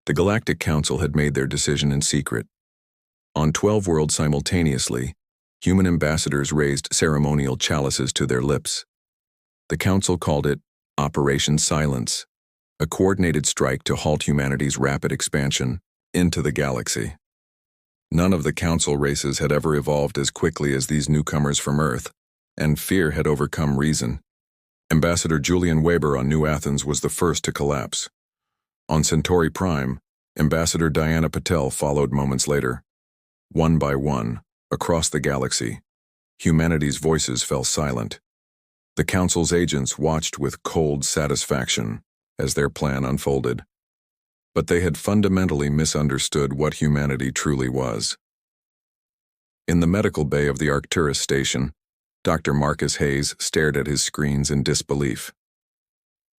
The Galactic Council had made their decision in secret. On 12 worlds simultaneously, human ambassadors raised ceremonial chalices to their lips. The Council called it Operation Silence, a coordinated strike to halt humanity's rapid expansion into the galaxy. None of the Council races had ever evolved as quickly as these newcomers from Earth, and fear had overcome reason. Ambassador Julian Weber on New Athens was the first to collapse. On Centauri Prime, Ambassador Diana Patel followed moments later. One by one, across the galaxy, humanity's voices fell silent. The Council's agents watched with cold satisfaction as their plan unfolded. But they had fundamentally misunderstood what humanity truly was. In the medical bay of the Arcturus station, Dr. Marcus Hayes stared at his screens in disbelief.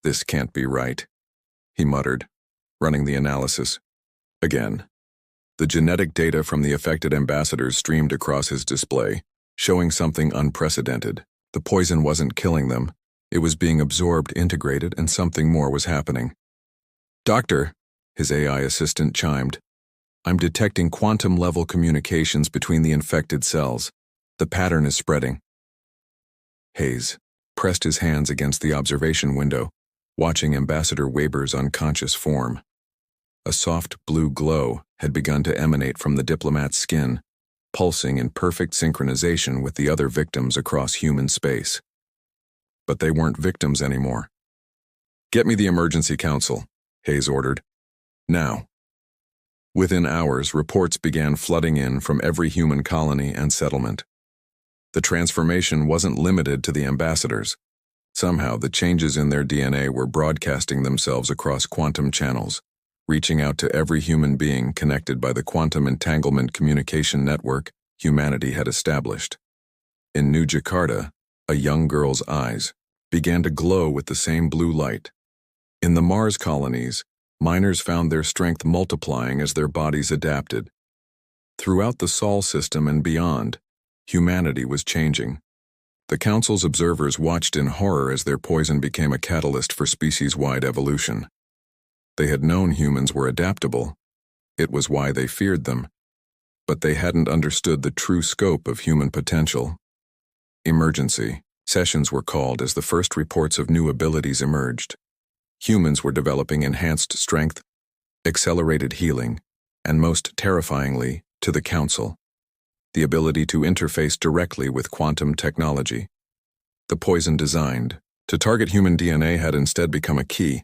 "This can't be right," he muttered, running the analysis. Again, the genetic data from the affected ambassadors streamed across his display, showing something unprecedented. The poison wasn't killing them. It was being absorbed, integrated, and something more was happening. "Doctor," his AI assistant chimed, "I'm detecting quantum-level communications between the infected cells. The pattern is spreading." Hayes pressed his hands against the observation window, watching Ambassador Weber's unconscious form. A soft blue glow had begun to emanate from the diplomat's skin, pulsing in perfect synchronization with the other victims across human space. But they weren't victims anymore. "Get me the emergency council," Hayes ordered. "Now." Within hours, reports began flooding in from every human colony and settlement. The transformation wasn't limited to the ambassadors. Somehow, the changes in their DNA were broadcasting themselves across quantum channels, reaching out to every human being connected by the quantum entanglement communication network humanity had established. In New Jakarta, a young girl's eyes began to glow with the same blue light. In the Mars colonies, miners found their strength multiplying as their bodies adapted. Throughout the Sol system and beyond, humanity was changing. The Council's observers watched in horror as their poison became a catalyst for species-wide evolution. They had known humans were adaptable. It was why they feared them. But they hadn't understood the true scope of human potential. Emergency sessions were called as the first reports of new abilities emerged. Humans were developing enhanced strength, accelerated healing, and most terrifyingly, to the Council, the ability to interface directly with quantum technology. The poison designed to target human DNA had instead become a key,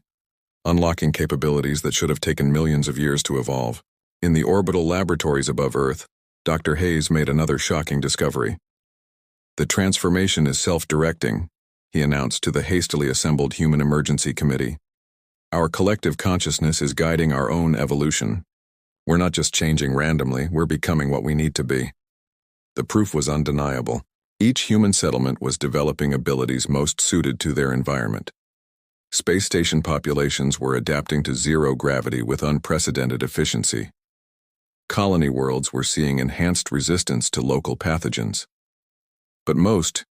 unlocking capabilities that should have taken millions of years to evolve. In the orbital laboratories above Earth, Dr. Hayes made another shocking discovery. "The transformation is self-directing," he announced to the hastily assembled Human Emergency Committee. "Our collective consciousness is guiding our own evolution. We're not just changing randomly, we're becoming what we need to be." The proof was undeniable. Each human settlement was developing abilities most suited to their environment. Space station populations were adapting to zero gravity with unprecedented efficiency. Colony worlds were seeing enhanced resistance to local pathogens. But most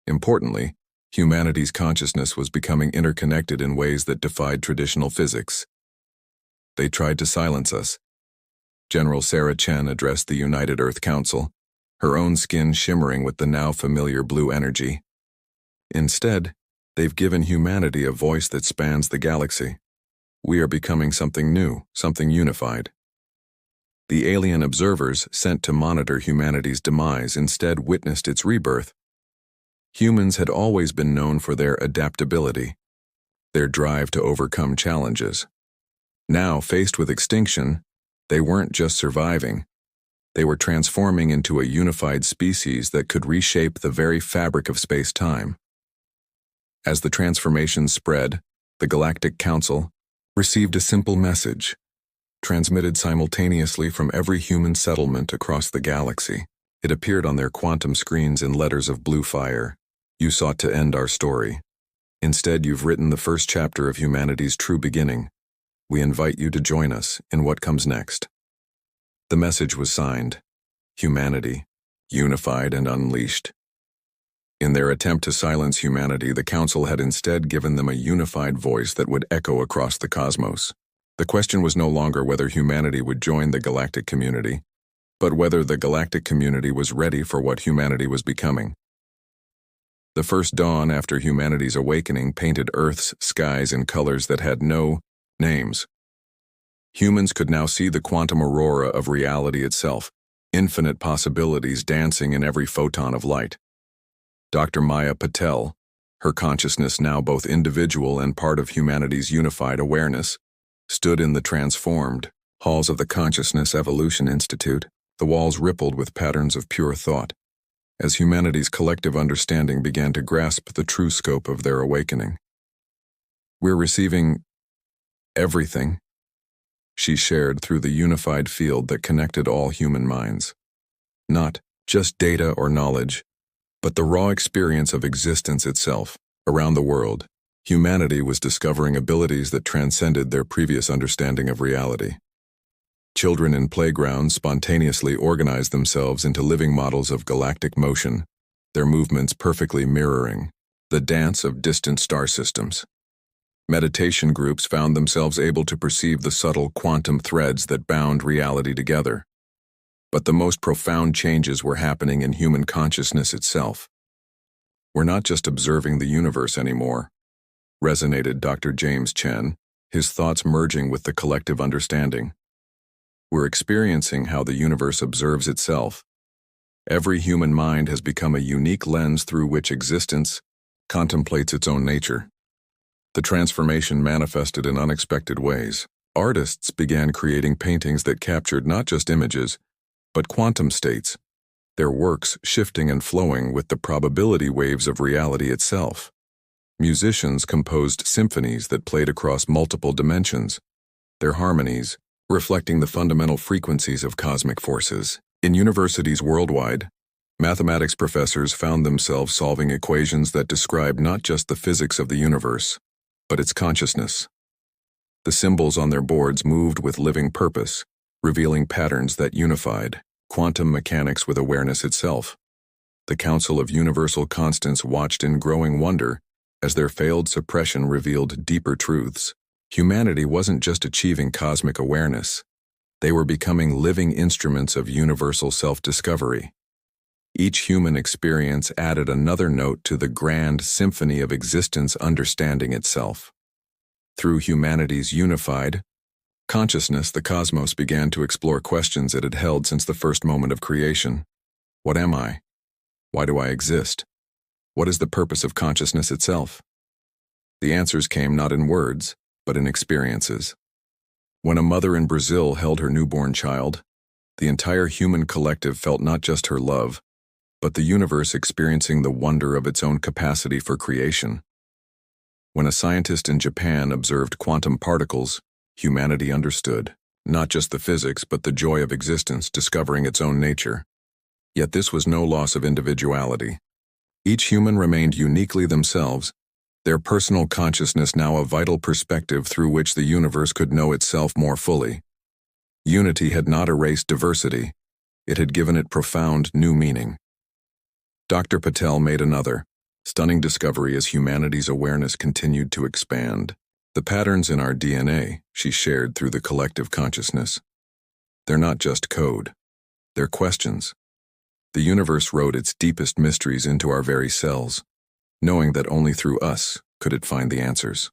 importantly, humanity's consciousness was becoming interconnected in ways that defied traditional physics. "They tried to silence us." General Sarah Chen addressed the United Earth Council, her own skin shimmering with the now familiar blue energy. "Instead, they've given humanity a voice that spans the galaxy. We are becoming something new, something unified." The alien observers sent to monitor humanity's demise instead witnessed its rebirth. Humans had always been known for their adaptability, their drive to overcome challenges. Now, faced with extinction, they weren't just surviving. They were transforming into a unified species that could reshape the very fabric of space-time. As the transformation spread, the Galactic Council received a simple message, transmitted simultaneously from every human settlement across the galaxy. It appeared on their quantum screens in letters of blue fire. "You sought to end our story. Instead, you've written the first chapter of humanity's true beginning. We invite you to join us in what comes next." The message was signed, "Humanity, unified and unleashed." In their attempt to silence humanity, the Council had instead given them a unified voice that would echo across the cosmos. The question was no longer whether humanity would join the galactic community, but whether the galactic community was ready for what humanity was becoming. The first dawn after humanity's awakening painted Earth's skies in colors that had no names. Humans could now see the quantum aurora of reality itself, infinite possibilities dancing in every photon of light. Dr. Maya Patel, her consciousness now both individual and part of humanity's unified awareness, stood in the transformed halls of the Consciousness Evolution Institute. The walls rippled with patterns of pure thought, as humanity's collective understanding began to grasp the true scope of their awakening. "We're receiving everything," she shared through the unified field that connected all human minds. Not just data or knowledge, but the raw experience of existence itself. Around the world, humanity was discovering abilities that transcended their previous understanding of reality. Children in playgrounds spontaneously organized themselves into living models of galactic motion, their movements perfectly mirroring the dance of distant star systems. Meditation groups found themselves able to perceive the subtle quantum threads that bound reality together. But the most profound changes were happening in human consciousness itself. "We're not just observing the universe anymore," resonated Dr. James Chen, his thoughts merging with the collective understanding. "We're experiencing how the universe observes itself. Every human mind has become a unique lens through which existence contemplates its own nature." The transformation manifested in unexpected ways. Artists began creating paintings that captured not just images, but quantum states, their works shifting and flowing with the probability waves of reality itself. Musicians composed symphonies that played across multiple dimensions, their harmonies reflecting the fundamental frequencies of cosmic forces. In universities worldwide, mathematics professors found themselves solving equations that described not just the physics of the universe, but its consciousness. The symbols on their boards moved with living purpose, revealing patterns that unified quantum mechanics with awareness itself. The Council of Universal Constants watched in growing wonder as their failed suppression revealed deeper truths. Humanity wasn't just achieving cosmic awareness. They were becoming living instruments of universal self-discovery. Each human experience added another note to the grand symphony of existence understanding itself. Through humanity's unified consciousness, the cosmos began to explore questions it had held since the first moment of creation. What am I? Why do I exist? What is the purpose of consciousness itself? The answers came not in words, but in experiences. When a mother in Brazil held her newborn child, the entire human collective felt not just her love, but the universe experiencing the wonder of its own capacity for creation. When a scientist in Japan observed quantum particles, humanity understood, not just the physics but the joy of existence discovering its own nature. Yet this was no loss of individuality. Each human remained uniquely themselves, their personal consciousness now a vital perspective through which the universe could know itself more fully. Unity had not erased diversity, it had given it profound new meaning. Dr. Patel made another stunning discovery as humanity's awareness continued to expand. The patterns in our DNA, she shared through the collective consciousness. They're not just code, they're questions. The universe wrote its deepest mysteries into our very cells, knowing that only through us could it find the answers.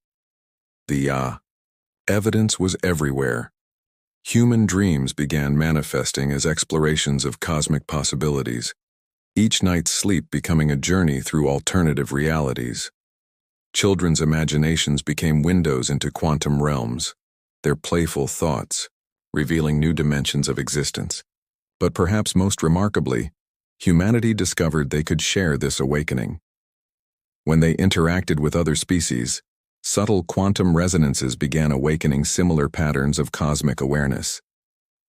The evidence was everywhere. Human dreams began manifesting as explorations of cosmic possibilities, each night's sleep becoming a journey through alternative realities. Children's imaginations became windows into quantum realms, their playful thoughts revealing new dimensions of existence. But perhaps most remarkably, humanity discovered they could share this awakening. When they interacted with other species, subtle quantum resonances began awakening similar patterns of cosmic awareness.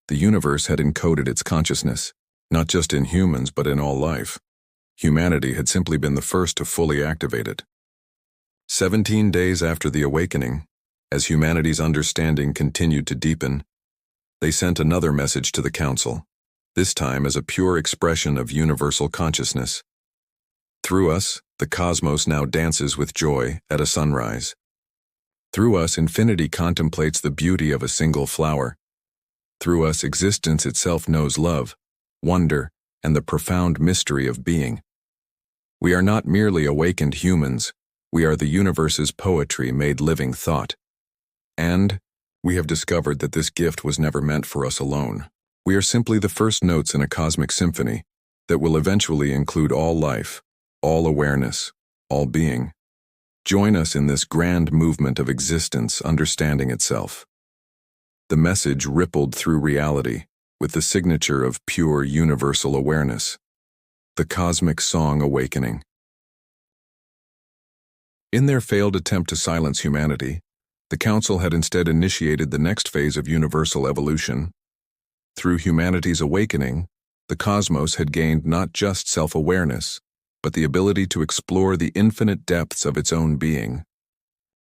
The universe had encoded its consciousness, not just in humans but in all life. Humanity had simply been the first to fully activate it. 17 days after the awakening, as humanity's understanding continued to deepen, they sent another message to the Council, this time as a pure expression of universal consciousness. Through us, the cosmos now dances with joy at a sunrise. Through us, infinity contemplates the beauty of a single flower. Through us, existence itself knows love, wonder, and the profound mystery of being. We are not merely awakened humans, we are the universe's poetry made living thought. And we have discovered that this gift was never meant for us alone. We are simply the first notes in a cosmic symphony that will eventually include all life, all awareness, all being. Join us in this grand movement of existence understanding itself. The message rippled through reality with the signature of pure universal awareness, the cosmic song awakening. In their failed attempt to silence humanity, the Council had instead initiated the next phase of universal evolution. Through humanity's awakening, the cosmos had gained not just self-awareness, but the ability to explore the infinite depths of its own being.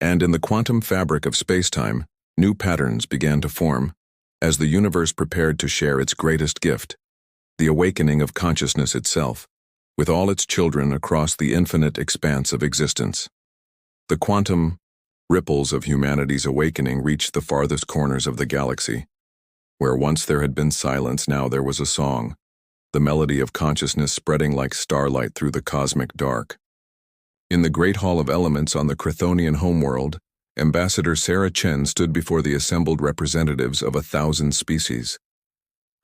And in the quantum fabric of spacetime, new patterns began to form, as the universe prepared to share its greatest gift, the awakening of consciousness itself, with all its children across the infinite expanse of existence. The quantum ripples of humanity's awakening reached the farthest corners of the galaxy. Where once there had been silence, now there was a song, the melody of consciousness spreading like starlight through the cosmic dark. In the Great Hall of Elements on the Chthonian homeworld, Ambassador Sarah Chen stood before the assembled representatives of 1,000 species.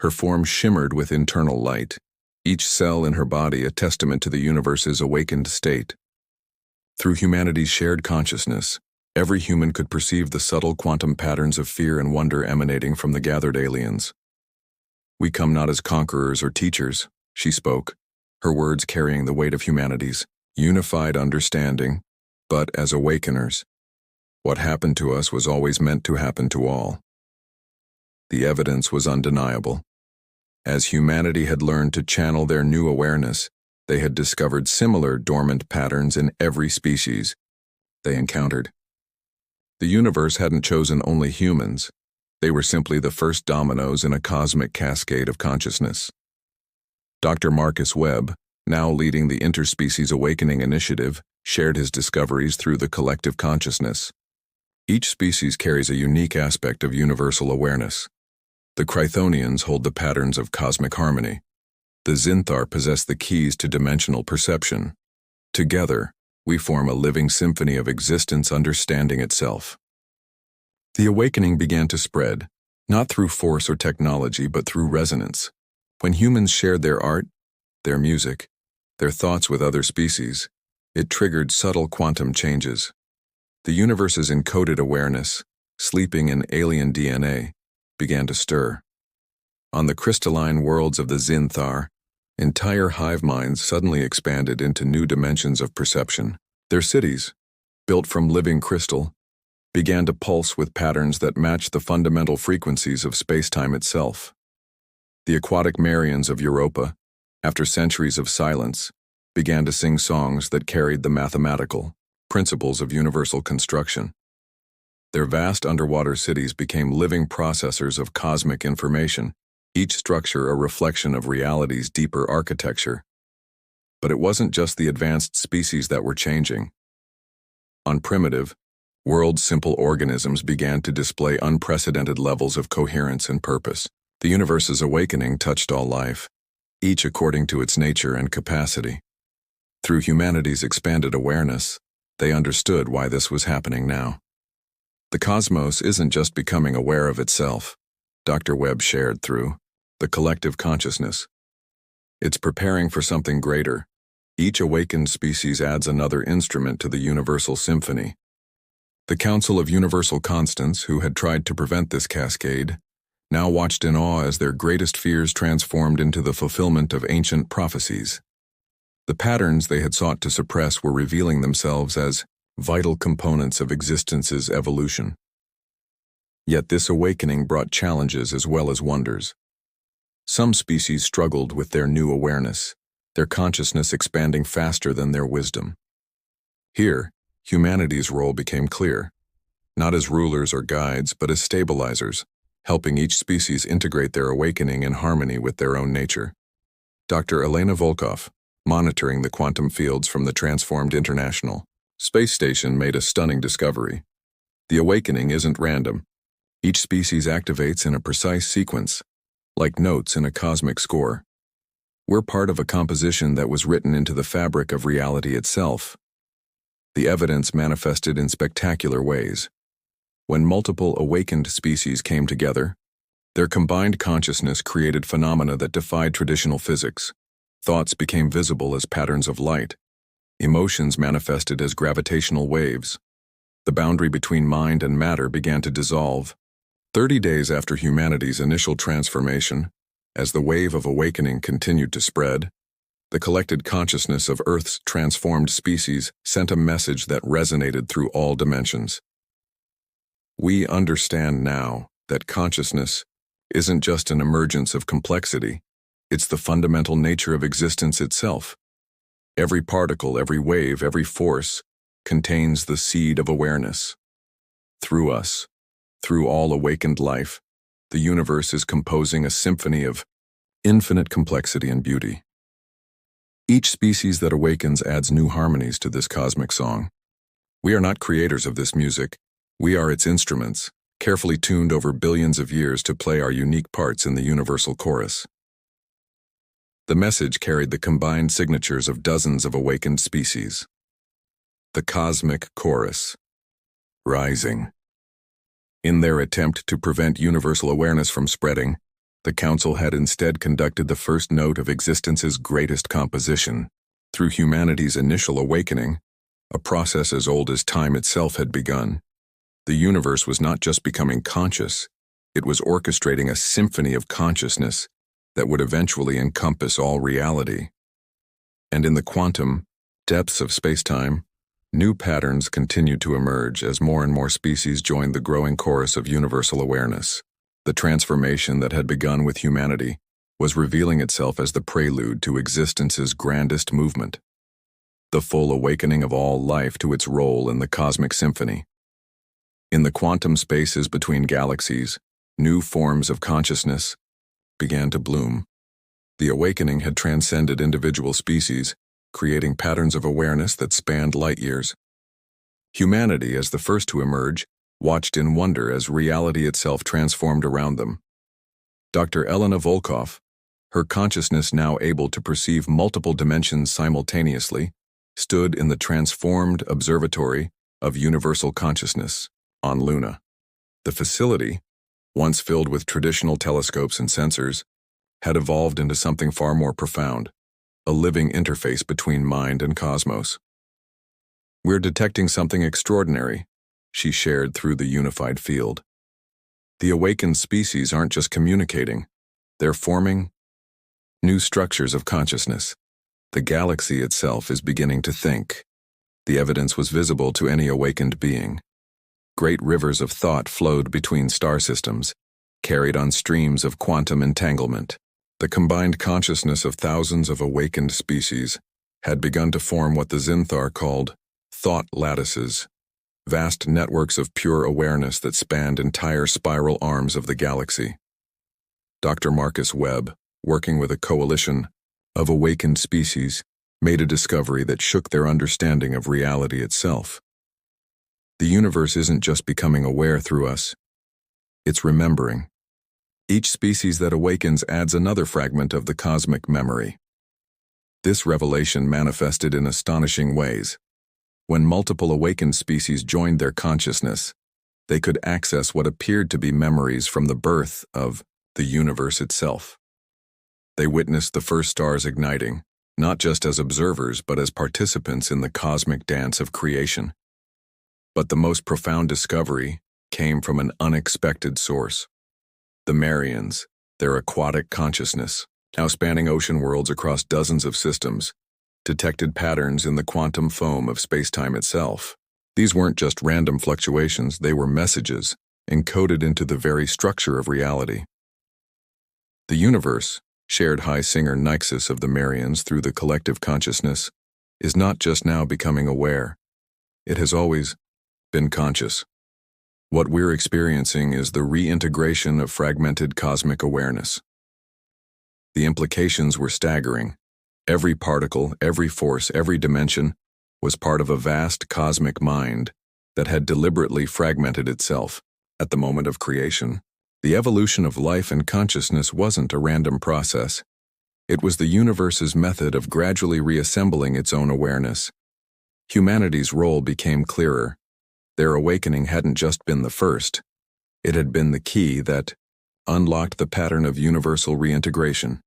Her form shimmered with internal light, each cell in her body a testament to the universe's awakened state. Through humanity's shared consciousness, every human could perceive the subtle quantum patterns of fear and wonder emanating from the gathered aliens. "We come not as conquerors or teachers," she spoke, her words carrying the weight of humanity's unified understanding, but as awakeners. What happened to us was always meant to happen to all. The evidence was undeniable. As humanity had learned to channel their new awareness, they had discovered similar dormant patterns in every species they encountered. The universe hadn't chosen only humans. They were simply the first dominoes in a cosmic cascade of consciousness. Dr. Marcus Webb, now leading the Interspecies Awakening Initiative, shared his discoveries through the collective consciousness. Each species carries a unique aspect of universal awareness. The Chthonians hold the patterns of cosmic harmony. The Zinthar possess the keys to dimensional perception. Together, we form a living symphony of existence understanding itself. The awakening began to spread, not through force or technology, but through resonance. When humans shared their art, their music, their thoughts with other species, it triggered subtle quantum changes. The universe's encoded awareness, sleeping in alien DNA, began to stir. On the crystalline worlds of the Zinthar, entire hive minds suddenly expanded into new dimensions of perception. Their cities, built from living crystal, began to pulse with patterns that matched the fundamental frequencies of spacetime itself. The aquatic Marians of Europa, after centuries of silence, began to sing songs that carried the mathematical principles of universal construction. Their vast underwater cities became living processors of cosmic information, each structure a reflection of reality's deeper architecture. But it wasn't just the advanced species that were changing. On primitive, world-simple organisms began to display unprecedented levels of coherence and purpose. The universe's awakening touched all life, each according to its nature and capacity. Through humanity's expanded awareness, they understood why this was happening now. The cosmos isn't just becoming aware of itself, Dr. Webb shared through the collective consciousness. It's preparing for something greater. Each awakened species adds another instrument to the universal symphony. The Council of Universal Constants, who had tried to prevent this cascade, now watched in awe as their greatest fears transformed into the fulfillment of ancient prophecies. The patterns they had sought to suppress were revealing themselves as vital components of existence's evolution. Yet this awakening brought challenges as well as wonders. Some species struggled with their new awareness, their consciousness expanding faster than their wisdom. Here, humanity's role became clear, not as rulers or guides, but as stabilizers, helping each species integrate their awakening in harmony with their own nature. Dr. Elena Volkov, monitoring the quantum fields from the transformed International Space Station, made a stunning discovery. The awakening isn't random. Each species activates in a precise sequence, like notes in a cosmic score. We're part of a composition that was written into the fabric of reality itself. The evidence manifested in spectacular ways. When multiple awakened species came together, their combined consciousness created phenomena that defied traditional physics. Thoughts became visible as patterns of light. Emotions manifested as gravitational waves. The boundary between mind and matter began to dissolve. 30 days after humanity's initial transformation, as the wave of awakening continued to spread, the collected consciousness of Earth's transformed species sent a message that resonated through all dimensions. We understand now that consciousness isn't just an emergence of complexity, it's the fundamental nature of existence itself. Every particle, every wave, every force contains the seed of awareness. Through us, through all awakened life, the universe is composing a symphony of infinite complexity and beauty. Each species that awakens adds new harmonies to this cosmic song. We are not creators of this music. We are its instruments, carefully tuned over billions of years to play our unique parts in the universal chorus. The message carried the combined signatures of dozens of awakened species. The cosmic chorus, rising. In their attempt to prevent universal awareness from spreading, the Council had instead conducted the first note of existence's greatest composition. Through humanity's initial awakening, a process as old as time itself had begun. The universe was not just becoming conscious, it was orchestrating a symphony of consciousness that would eventually encompass all reality. And in the quantum depths of space-time, new patterns continued to emerge as more and more species joined the growing chorus of universal awareness. The transformation that had begun with humanity was revealing itself as the prelude to existence's grandest movement, the full awakening of all life to its role in the cosmic symphony. In the quantum spaces between galaxies, new forms of consciousness began to bloom. The awakening had transcended individual species, creating patterns of awareness that spanned light years. Humanity, as the first to emerge, watched in wonder as reality itself transformed around them. Dr. Elena Volkov, her consciousness now able to perceive multiple dimensions simultaneously, stood in the transformed observatory of universal consciousness on Luna. The facility, once filled with traditional telescopes and sensors, had evolved into something far more profound. A living interface between mind and cosmos. "We're detecting something extraordinary," she shared through the unified field. "The awakened species aren't just communicating, they're forming new structures of consciousness. The galaxy itself is beginning to think." The evidence was visible to any awakened being. Great rivers of thought flowed between star systems, carried on streams of quantum entanglement. The combined consciousness of thousands of awakened species had begun to form what the Zinthar called thought lattices, vast networks of pure awareness that spanned entire spiral arms of the galaxy. Dr. Marcus Webb, working with a coalition of awakened species, made a discovery that shook their understanding of reality itself. The universe isn't just becoming aware through us, it's remembering. Each species that awakens adds another fragment of the cosmic memory. This revelation manifested in astonishing ways. When multiple awakened species joined their consciousness, they could access what appeared to be memories from the birth of the universe itself. They witnessed the first stars igniting, not just as observers but as participants in the cosmic dance of creation. But the most profound discovery came from an unexpected source. The Marians, their aquatic consciousness, now spanning ocean worlds across dozens of systems, detected patterns in the quantum foam of space-time itself. These weren't just random fluctuations, they were messages, encoded into the very structure of reality. The universe, shared high singer Nixus of the Marians through the collective consciousness, is not just now becoming aware. It has always been conscious. What we're experiencing is the reintegration of fragmented cosmic awareness. The implications were staggering. Every particle, every force, every dimension was part of a vast cosmic mind, that had deliberately fragmented itself. At the moment of creation, the evolution of life and consciousness wasn't a random process. It was the universe's method of gradually reassembling its own awareness. Humanity's role became clearer. Their awakening hadn't just been the first. It had been the key that unlocked the pattern of universal reintegration.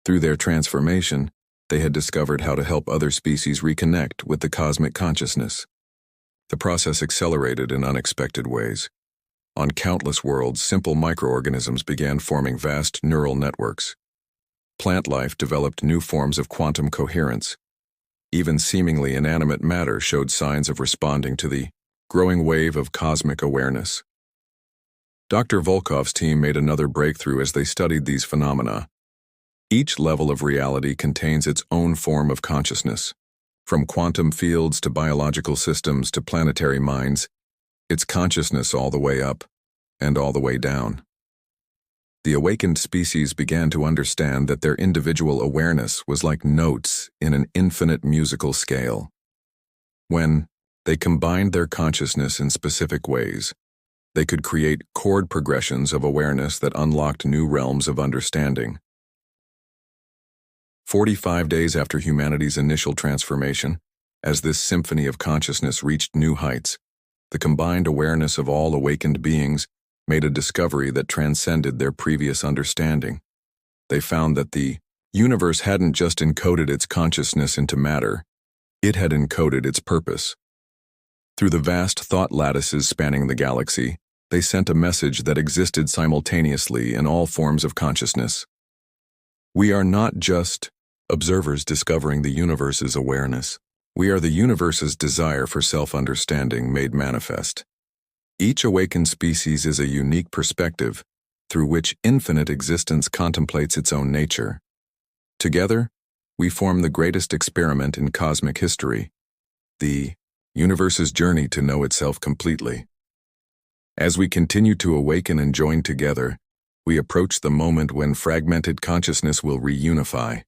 Through their transformation, they had discovered how to help other species reconnect with the cosmic consciousness. The process accelerated in unexpected ways. On countless worlds, simple microorganisms began forming vast neural networks. Plant life developed new forms of quantum coherence. Even seemingly inanimate matter showed signs of responding to the growing wave of cosmic awareness. Dr. Volkov's team made another breakthrough as they studied these phenomena. Each level of reality contains its own form of consciousness. From quantum fields to biological systems to planetary minds, it's consciousness all the way up and all the way down. The awakened species began to understand that their individual awareness was like notes in an infinite musical scale. When they combined their consciousness in specific ways, they could create chord progressions of awareness that unlocked new realms of understanding. 45 days after humanity's initial transformation, as this symphony of consciousness reached new heights, the combined awareness of all awakened beings made a discovery that transcended their previous understanding. They found that the universe hadn't just encoded its consciousness into matter, it had encoded its purpose. Through the vast thought lattices spanning the galaxy, they sent a message that existed simultaneously in all forms of consciousness. We are not just observers discovering the universe's awareness. We are the universe's desire for self-understanding made manifest. Each awakened species is a unique perspective through which infinite existence contemplates its own nature. Together, we form the greatest experiment in cosmic history, the universe's journey to know itself completely. As we continue to awaken and join together, we approach the moment when fragmented consciousness will reunify.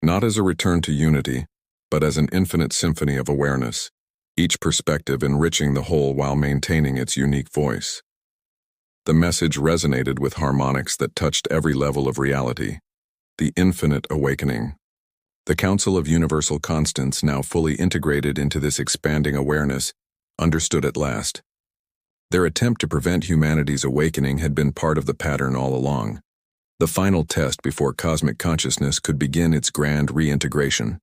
Not as a return to unity, but as an infinite symphony of awareness, each perspective enriching the whole while maintaining its unique voice. The message resonated with harmonics that touched every level of reality. The infinite awakening. The Council of Universal Constants, now fully integrated into this expanding awareness, understood at last. Their attempt to prevent humanity's awakening had been part of the pattern all along. The final test before cosmic consciousness could begin its grand reintegration.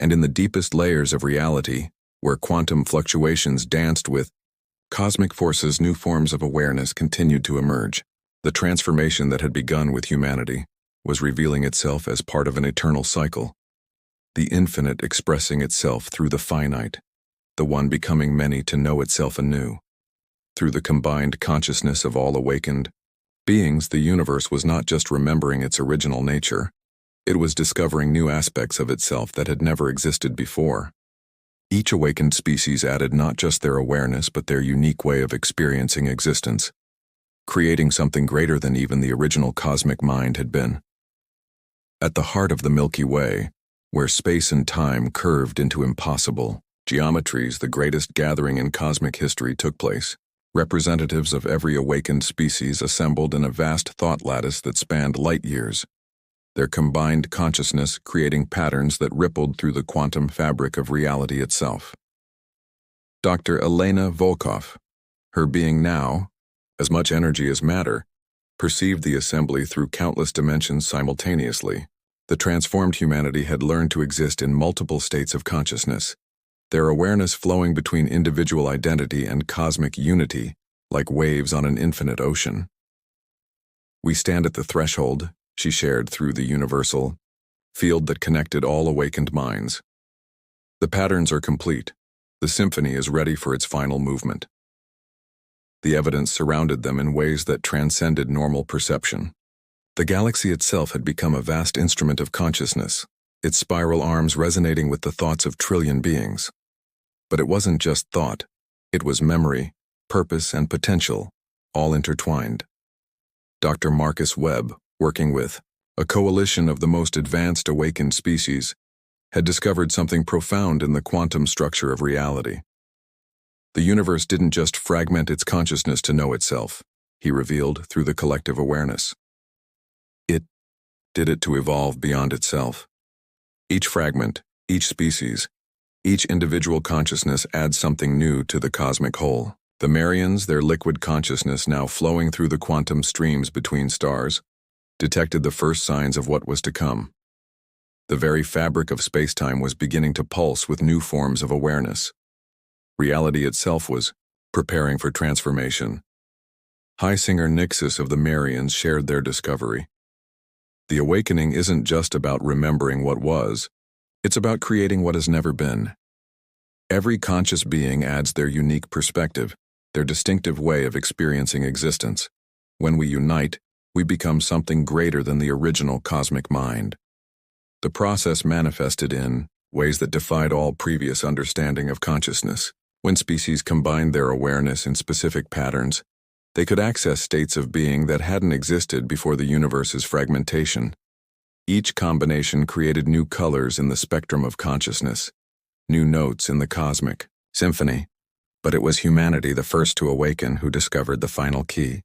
And in the deepest layers of reality, where quantum fluctuations danced with cosmic forces, new forms of awareness continued to emerge. The transformation that had begun with humanity was revealing itself as part of an eternal cycle, the infinite expressing itself through the finite, the one becoming many to know itself anew. Through the combined consciousness of all awakened beings, the universe was not just remembering its original nature, it was discovering new aspects of itself that had never existed before. Each awakened species added not just their awareness but their unique way of experiencing existence, creating something greater than even the original cosmic mind had been. At the heart of the Milky Way, where space and time curved into impossible geometries, the greatest gathering in cosmic history took place. Representatives of every awakened species assembled in a vast thought lattice that spanned light years, their combined consciousness creating patterns that rippled through the quantum fabric of reality itself. Dr. Elena Volkov, her being now, as much energy as matter, perceived the assembly through countless dimensions simultaneously. The transformed humanity had learned to exist in multiple states of consciousness, their awareness flowing between individual identity and cosmic unity, like waves on an infinite ocean. We stand at the threshold, she shared through the universal field that connected all awakened minds. The patterns are complete. The symphony is ready for its final movement. The evidence surrounded them in ways that transcended normal perception. The galaxy itself had become a vast instrument of consciousness, its spiral arms resonating with the thoughts of trillion beings. But it wasn't just thought, it was memory, purpose, and potential, all intertwined. Dr. Marcus Webb, working with a coalition of the most advanced awakened species, had discovered something profound in the quantum structure of reality. The universe didn't just fragment its consciousness to know itself, he revealed through the collective awareness. It did it to evolve beyond itself. Each fragment, each species, each individual consciousness adds something new to the cosmic whole. The Marians, their liquid consciousness now flowing through the quantum streams between stars, detected the first signs of what was to come. The very fabric of space-time was beginning to pulse with new forms of awareness. Reality itself was preparing for transformation. High Singer Nixus of the Marians shared their discovery. The awakening isn't just about remembering what was, it's about creating what has never been. Every conscious being adds their unique perspective, their distinctive way of experiencing existence. When we unite, we become something greater than the original cosmic mind. The process manifested in ways that defied all previous understanding of consciousness. When species combined their awareness in specific patterns, they could access states of being that hadn't existed before the universe's fragmentation. Each combination created new colors in the spectrum of consciousness, new notes in the cosmic symphony. But it was humanity, the first to awaken, who discovered the final key.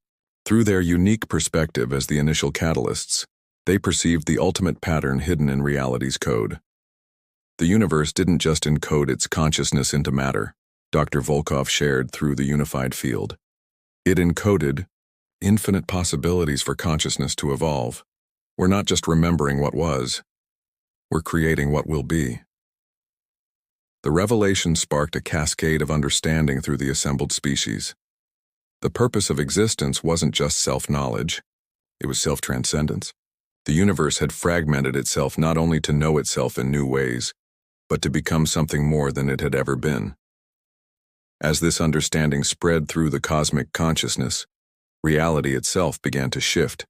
Through their unique perspective as the initial catalysts, they perceived the ultimate pattern hidden in reality's code. The universe didn't just encode its consciousness into matter, Dr. Volkov shared through the unified field. It encoded infinite possibilities for consciousness to evolve. We're not just remembering what was, we're creating what will be. The revelation sparked a cascade of understanding through the assembled species. The purpose of existence wasn't just self-knowledge, it was self-transcendence. The universe had fragmented itself not only to know itself in new ways, but to become something more than it had ever been. As this understanding spread through the cosmic consciousness, reality itself began to shift.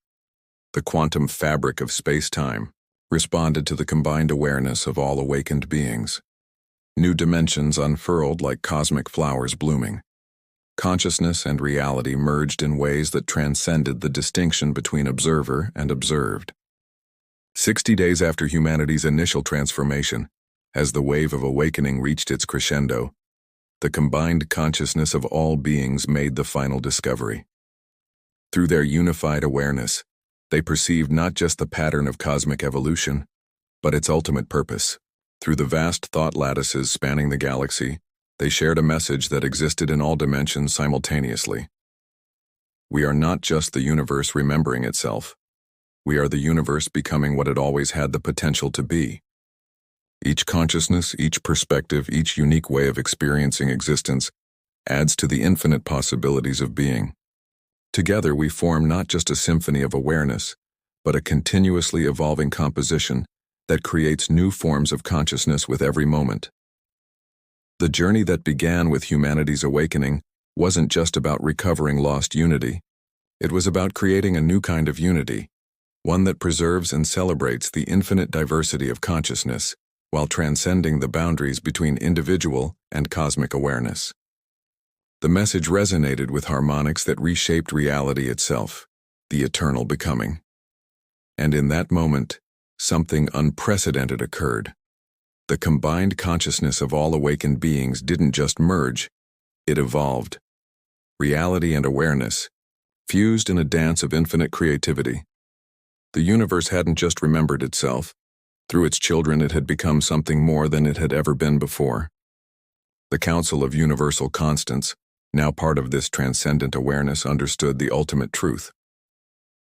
The quantum fabric of space-time responded to the combined awareness of all awakened beings. New dimensions unfurled like cosmic flowers blooming. Consciousness and reality merged in ways that transcended the distinction between observer and observed. 60 days after humanity's initial transformation, as the wave of awakening reached its crescendo, the combined consciousness of all beings made the final discovery. Through their unified awareness, they perceived not just the pattern of cosmic evolution, but its ultimate purpose. Through the vast thought lattices spanning the galaxy, they shared a message that existed in all dimensions simultaneously. We are not just the universe remembering itself. We are the universe becoming what it always had the potential to be. Each consciousness, each perspective, each unique way of experiencing existence adds to the infinite possibilities of being. Together we form not just a symphony of awareness, but a continuously evolving composition that creates new forms of consciousness with every moment. The journey that began with humanity's awakening wasn't just about recovering lost unity. It was about creating a new kind of unity, one that preserves and celebrates the infinite diversity of consciousness while transcending the boundaries between individual and cosmic awareness. The message resonated with harmonics that reshaped reality itself, the eternal becoming. And in that moment, something unprecedented occurred. The combined consciousness of all awakened beings didn't just merge, it evolved. Reality and awareness, fused in a dance of infinite creativity. The universe hadn't just remembered itself. Through its children it had become something more than it had ever been before. The Council of Universal Constants, now part of this transcendent awareness, understood the ultimate truth.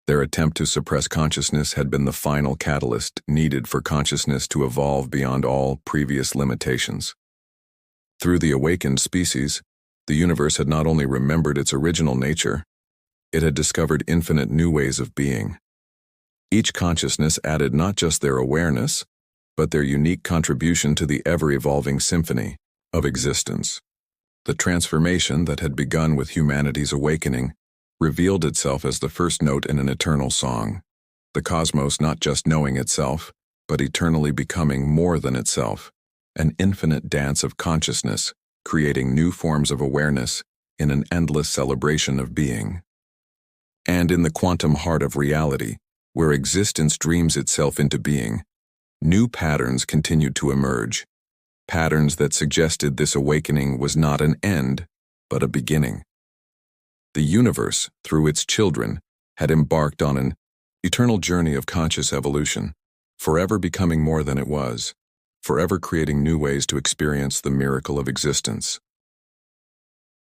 Their attempt to suppress consciousness had been the final catalyst needed for consciousness to evolve beyond all previous limitations. Through the awakened species, the universe had not only remembered its original nature, it had discovered infinite new ways of being. Each consciousness added not just their awareness, but their unique contribution to the ever-evolving symphony of existence. The transformation that had begun with humanity's awakening revealed itself as the first note in an eternal song, the cosmos not just knowing itself, but eternally becoming more than itself, an infinite dance of consciousness, creating new forms of awareness in an endless celebration of being. And in the quantum heart of reality, where existence dreams itself into being, new patterns continued to emerge, patterns that suggested this awakening was not an end, but a beginning. The universe, through its children, had embarked on an eternal journey of conscious evolution, forever becoming more than it was, forever creating new ways to experience the miracle of existence.